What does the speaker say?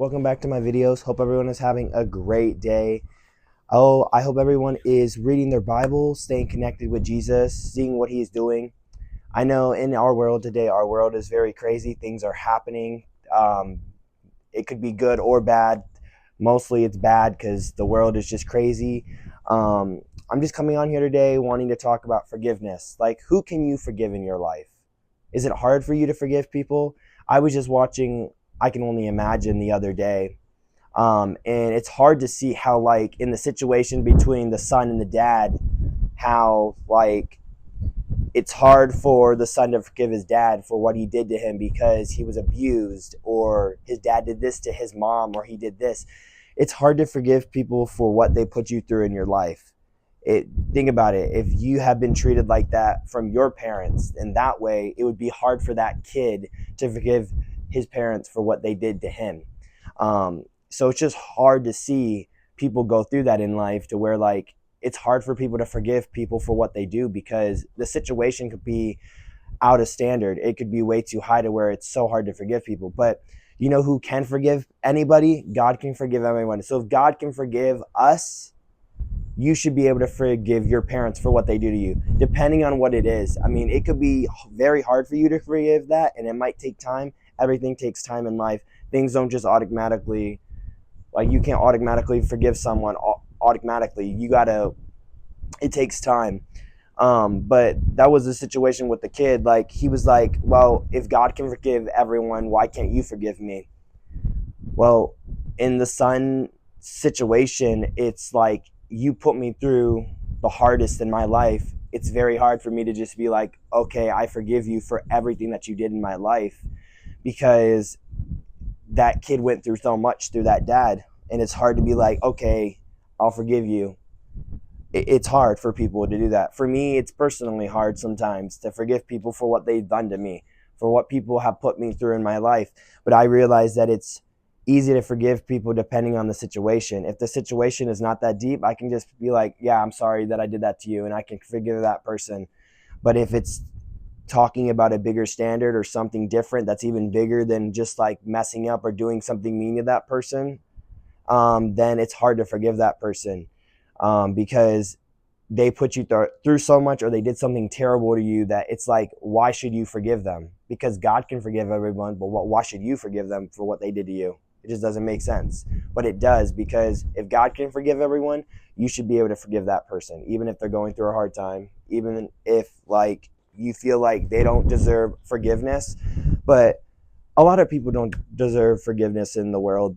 Welcome back to my videos. Hope everyone is having a great day. I hope everyone is reading their Bible, staying connected with Jesus, seeing what he's doing. I know in our world today, our world is very crazy. Things are happening. It could be good or bad. Mostly it's bad because the world is just crazy. I'm just coming on here today wanting to talk about forgiveness. Like, who can you forgive in your life? Is it hard for you to forgive people? I was just watching I Can Only Imagine the other day. And it's hard to see how, like, in the situation between the son and the dad, how, like, it's hard for the son to forgive his dad for what he did to him because he was abused, or his dad did this to his mom, or he did this. It's hard to forgive people for what they put you through in your life. Think about it. If you have been treated like that from your parents in that way, it would be hard for that kid to forgive his parents for what they did to him. So it's just hard to see people go through that in life, to where, like, it's hard for people to forgive people for what they do because the situation could be out of standard. It could be way too high to where it's so hard to forgive people. But you know who can forgive anybody? God can forgive everyone. So if God can forgive us, you should be able to forgive your parents for what they do to you, depending on what it is. I mean, it could be very hard for you to forgive that, and it might take time. Everything takes time in life. Things don't just automatically, like, you can't automatically forgive someone automatically. It takes time. But that was the situation with the kid. Like, he was like, well, if God can forgive everyone, why can't you forgive me? Well, in the son situation, it's like, you put me through the hardest in my life. It's very hard for me to just be like, okay, I forgive you for everything that you did in my life, because that kid went through so much through that dad. And it's hard to be like, okay, I'll forgive you. It's hard for people to do that. For me, it's personally hard sometimes to forgive people for what they've done to me, for what people have put me through in my life. But I realize that it's easy to forgive people depending on the situation. If the situation is not that deep, I can just be like, yeah, I'm sorry that I did that to you, and I can forgive that person. But if it's talking about a bigger standard or something different that's even bigger than just like messing up or doing something mean to that person, then it's hard to forgive that person, because they put you through so much, or they did something terrible to you, that it's like, why should you forgive them? Because God can forgive everyone, but why should you forgive them for what they did to you? It just doesn't make sense. But it does, because if God can forgive everyone, you should be able to forgive that person, even if they're going through a hard time, even if, like, you feel like they don't deserve forgiveness. But a lot of people don't deserve forgiveness in the world.